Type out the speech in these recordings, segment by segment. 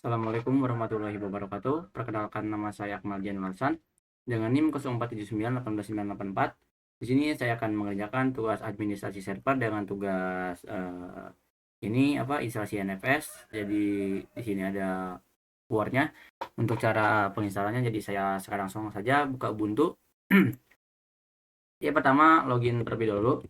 Assalamualaikum warahmatullahi wabarakatuh. Perkenalkan, nama saya Akmal Dian Larsan dengan NIM 04791894. Di sini saya akan mengerjakan tugas administrasi server dengan tugas ini instalasi NFS. Jadi di sini ada Word-nya. Untuk cara penginstalannya, jadi saya sekarang langsung saja buka Ubuntu. Ya, pertama login terlebih dahulu.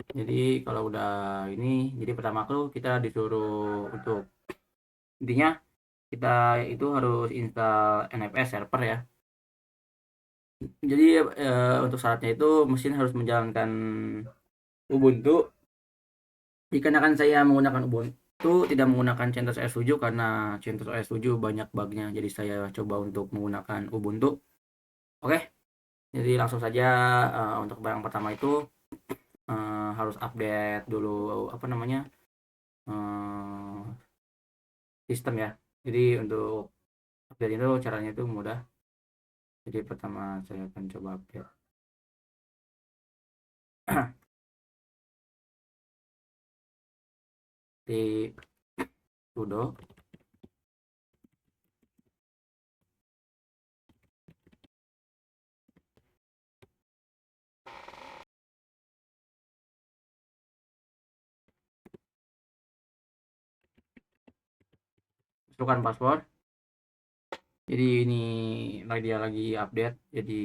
Jadi kalau udah ini, jadi pertama kita disuruh untuk intinya kita itu harus install NFS server ya. Jadi untuk syaratnya itu mesin harus menjalankan Ubuntu. Dikarenakan saya menggunakan Ubuntu, tidak menggunakan CentOS OS 7 karena CentOS OS 7 banyak bugnya. Jadi saya coba untuk menggunakan Ubuntu. Oke, jadi langsung saja untuk barang pertama itu harus update dulu eh, sistem ya. Jadi untuk update itu caranya itu mudah. Jadi pertama saya akan coba update. Di sudo masukkan password. Jadi ini dia lagi update. Jadi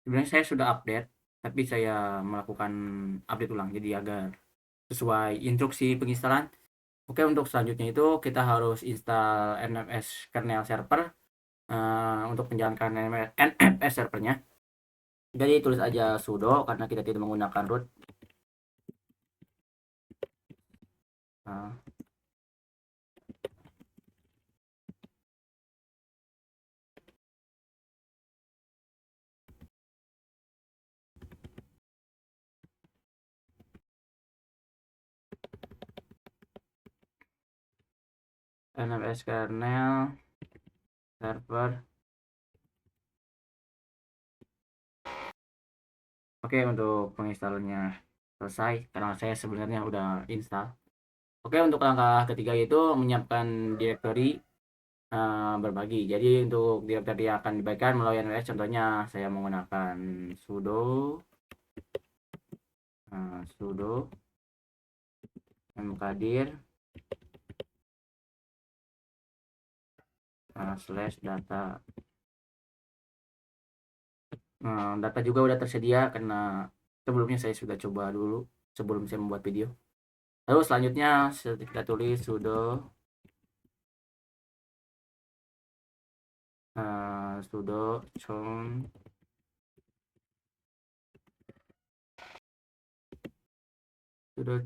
sebenarnya saya sudah update, tapi saya melakukan update ulang jadi agar sesuai instruksi penginstalan. Oke, untuk selanjutnya itu kita harus install NFS kernel server untuk menjalankan NFS servernya. Jadi tulis aja sudo karena kita tidak menggunakan root. Nah, NFS kernel server. Oke, untuk penginstalannya selesai karena saya sebenarnya udah install. Oke, untuk langkah ketiga itu menyiapkan directory berbagi. Jadi untuk directory yang akan dibagikan melalui NFS, contohnya saya menggunakan sudo mkdir slash data. Data juga udah tersedia karena sebelumnya saya sudah coba dulu sebelum saya membuat video. Lalu selanjutnya kita tulis sudo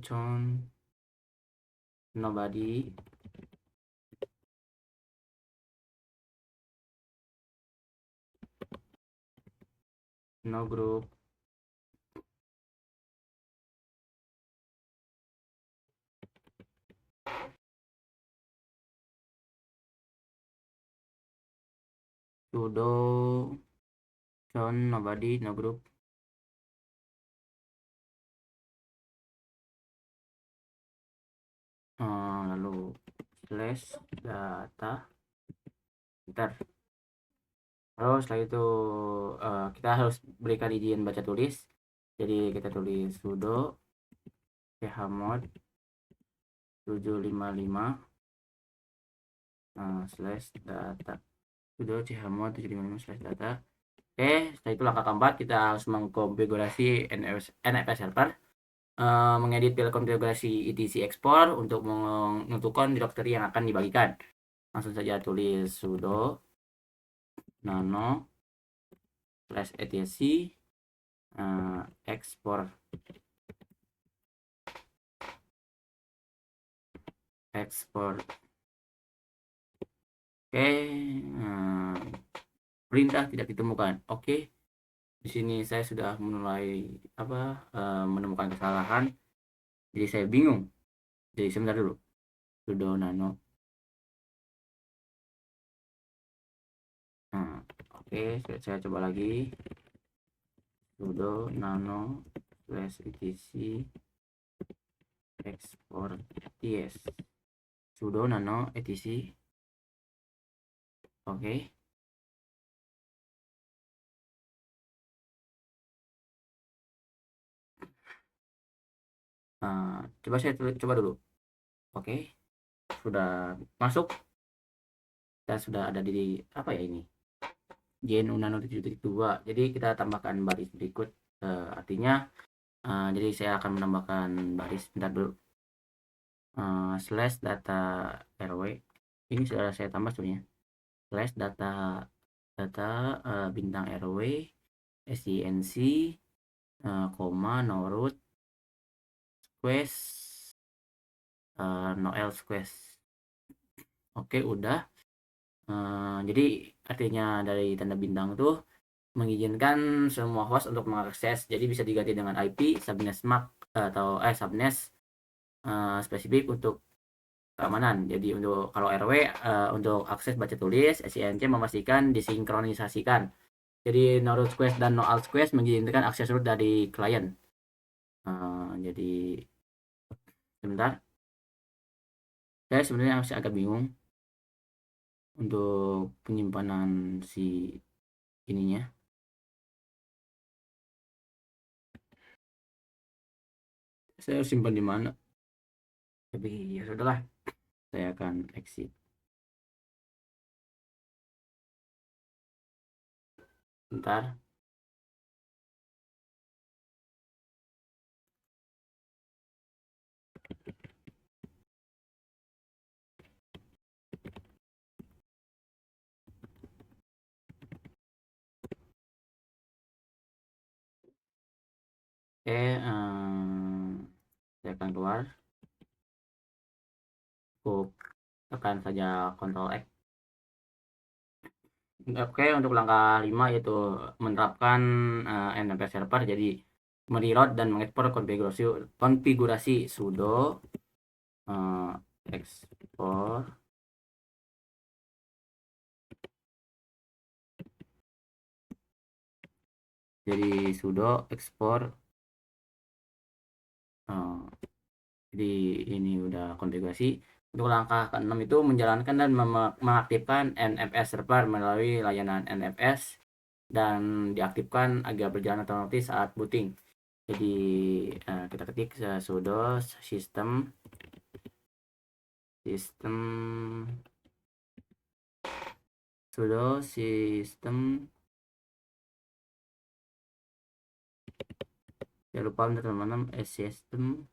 chown nobody no group sudo chown nobody no group. Lalu slash data. Bentar. Lalu setelah itu kita harus berikan izin baca tulis. Jadi kita tulis sudo chmod 755 slash data. Sudo chmod 755 slash data. Oke, setelah itu langkah keempat kita harus mengkonfigurasi NFS server, mengedit file konfigurasi etc export untuk menentukan directory yang akan dibagikan. Langsung saja tulis sudo nano slash etc export Oke, perintah tidak ditemukan. Oke, di sini saya sudah mulai menemukan kesalahan, jadi saya bingung. Jadi sebentar dulu, sudo nano. Oke, saya coba lagi sudo nano slash etc export. yes sudo nano etc. Oke. Coba saya coba dulu. Oke, sudah masuk. Kita sudah ada di apa ya ini? GNU Nano 7.2. Jadi kita tambahkan baris berikut. Artinya, jadi saya akan menambahkan baris bentar dulu. Slash data RW. Ini sudah saya tambah sebenarnya. Slash data data bintang RW, SINC, koma, no root, quest, no else quest. Oke, udah. Jadi artinya dari tanda bintang tuh mengizinkan semua host untuk mengakses. Jadi bisa diganti dengan IP, subnet MAC atau subnet spesifik untuk keamanan. Jadi untuk kalau RW untuk akses baca tulis, SINC memastikan disinkronisasikan. Jadi no root quest dan no alt quest mengizinkan akses root dari klien. Jadi sebentar, saya sebenarnya masih agak bingung untuk penyimpanan si ininya. Saya harus simpan di mana? Tapi ya sudahlah, saya akan exit. Bentar. Oke, saya akan keluar. Cukup tekan saja Ctrl X. Oke, untuk langkah 5 yaitu menerapkan NFS server. Jadi mereload dan mengekspor konfigurasi sudo ekspor. Jadi sudo ekspor. Jadi ini udah konfigurasi. Untuk langkah ke-6 itu menjalankan dan mengaktifkan NFS server melalui layanan NFS dan diaktifkan agar berjalan otomatis saat booting. Jadi kita ketik sudo system sudo system, jangan lupa teman-teman system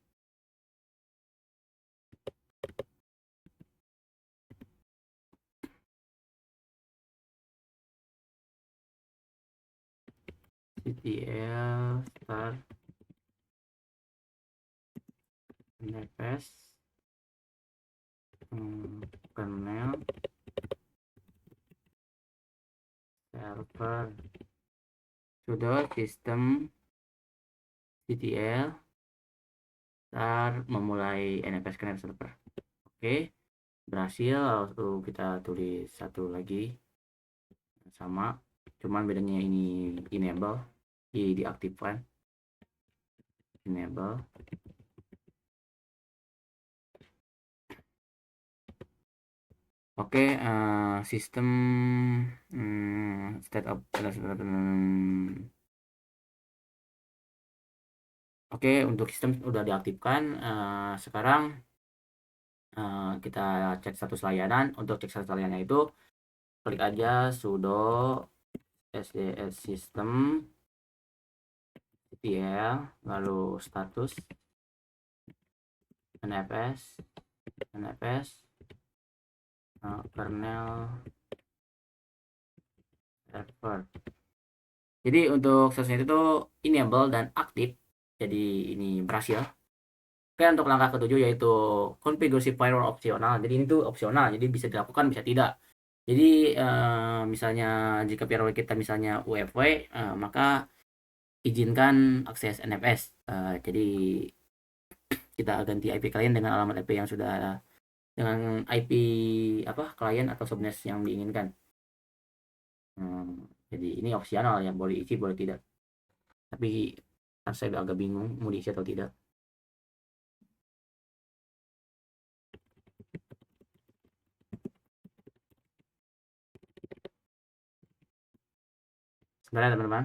ctl start NFS kernel server sudo system ctl start memulai NFS kernel server. Oke, berhasil. Lalu kita tulis satu lagi sama, cuman bedanya ini enable, diaktifkan enable. Oke, sistem state of oke, untuk sistem udah diaktifkan. Sekarang kita cek status layanan. Untuk cek status layanan itu klik aja sudo sds system ctl lalu status nfs kernel server. Jadi untuk statusnya itu enable dan aktif. Jadi ini berhasil. Oke, untuk langkah ketujuh yaitu konfigurasi firewall opsional. Jadi ini tuh opsional, jadi bisa dilakukan bisa tidak. Jadi misalnya jika firewall kita misalnya UFW, maka izinkan akses NFS. Jadi kita ganti IP klien dengan alamat IP yang sudah dengan IP apa klien atau subnet yang diinginkan. Jadi ini opsional ya, boleh isi boleh tidak. Tapi saya agak bingung mau diisi atau tidak. Sebentar ya teman-teman.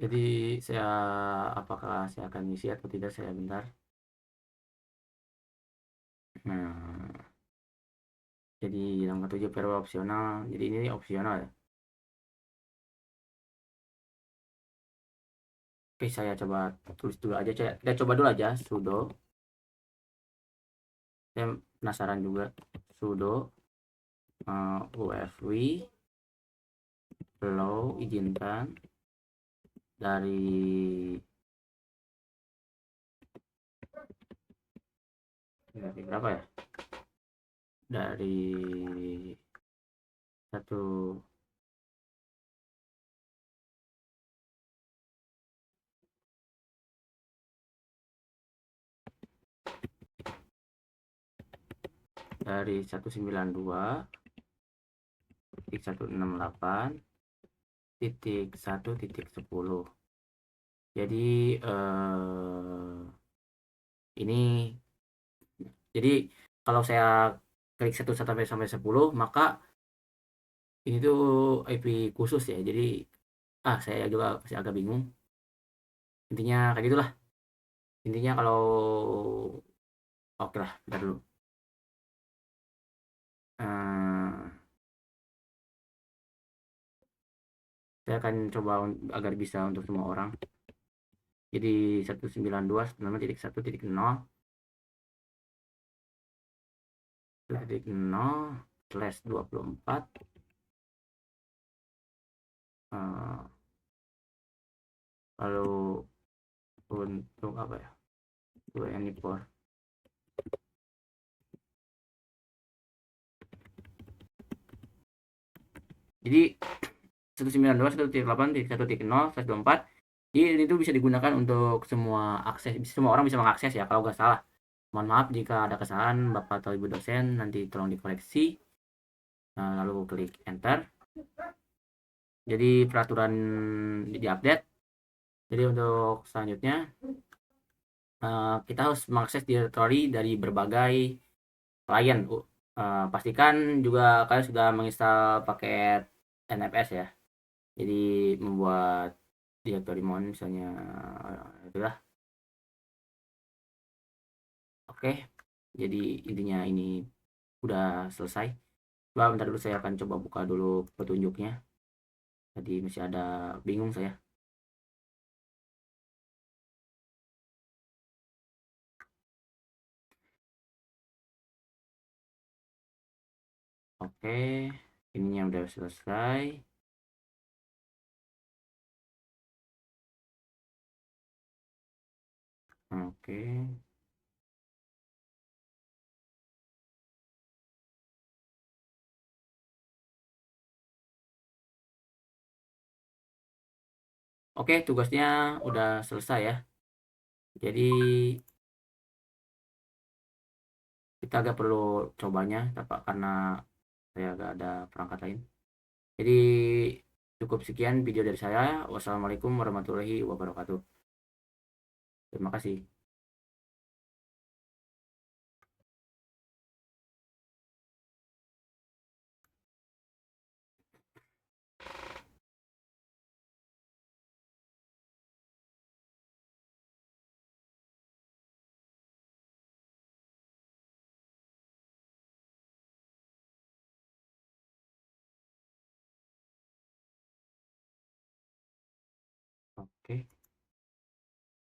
Jadi saya apakah saya akan ngisi atau tidak, saya bentar. Nah, jadi yang ketujuh verbal opsional. Jadi ini opsional ya. Oke, saya coba tulis dulu aja. Kita coba dulu aja sudo. Saya penasaran juga. Sudo UFW flow izinkan dari berapa ya? Dari satu dari 192.168.1.10. Jadi ini jadi kalau saya klik 1 sampai 10 maka ini tuh IP khusus ya. Jadi saya juga masih agak bingung. Intinya kayak gitulah. Intinya kalau oke lah, bentar dulu. Eh, saya akan coba agar bisa untuk semua orang. Jadi 192.168.1.0/24 lalu untuk apa ya? Untuk ini for. Jadi 192.168.1.0/24. Jadi ini tuh bisa digunakan untuk semua akses, semua orang bisa mengakses ya kalau nggak salah. Mohon maaf jika ada kesalahan Bapak atau Ibu dosen, nanti tolong dikoreksi. Lalu klik enter. Jadi peraturan diupdate. Jadi untuk selanjutnya kita harus mengakses directory dari berbagai klien. Pastikan juga kalian sudah menginstal paket NFS ya. Jadi membuat directory mon misalnya itulah. Oke. Jadi intinya ini udah selesai. Coba bentar dulu, saya akan coba buka dulu petunjuknya. Tadi masih ada bingung saya. Oke, ininya udah selesai. Oke. Oke, tugasnya udah selesai ya. Jadi kita agak perlu cobanya, karena saya agak ada perangkat lain. Jadi cukup sekian video dari saya. Wassalamualaikum warahmatullahi wabarakatuh. Terima kasih. Oke.